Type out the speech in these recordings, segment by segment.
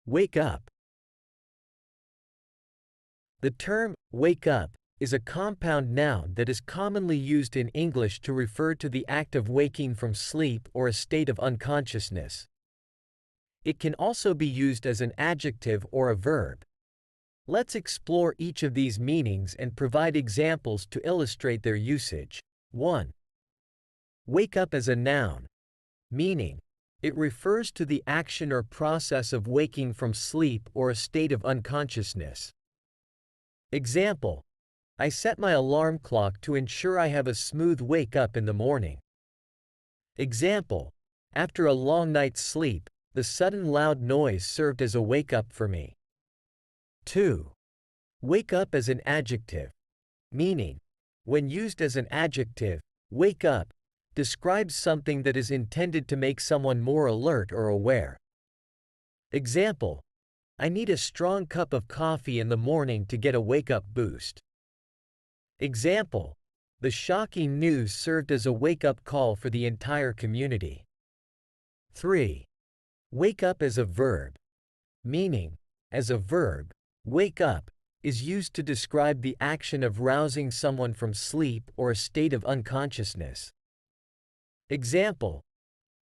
Wake up. The term wake up is a compound noun that is commonly used in English to refer to the act of waking from sleep or a state of unconsciousness. It can also be used as an adjective or a verb. Let's explore each of these meanings and provide examples to illustrate their usage. 1. Wake up as a noun. Meaning: it refers to the action or process of waking from sleep or a state of unconsciousness. Example: I set my alarm clock to ensure I have a smooth wake up in the morning. Example: after a long night's sleep, the sudden loud noise served as a wake-up for me. 2. Wake up as an adjective. Meaning: when used as an adjective, wake up describes something that is intended to make someone more alert or aware. Example: I need a strong cup of coffee in the morning to get a wake-up boost. Example: the shocking news served as a wake-up call for the entire community. 3. Wake up as a verb. Meaning: as a verb, wake up is used to describe the action of rousing someone from sleep or a state of unconsciousness. Example: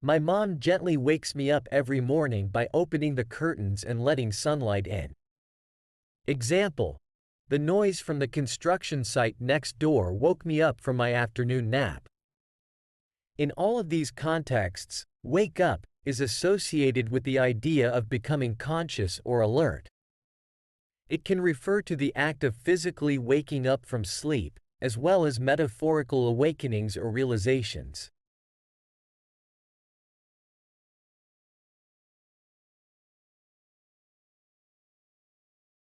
my mom gently wakes me up every morning by opening the curtains and letting sunlight in. Example: the noise from the construction site next door woke me up from my afternoon nap. In all of these contexts, wake up is associated with the idea of becoming conscious or alert. It can refer to the act of physically waking up from sleep, as well as metaphorical awakenings or realizations.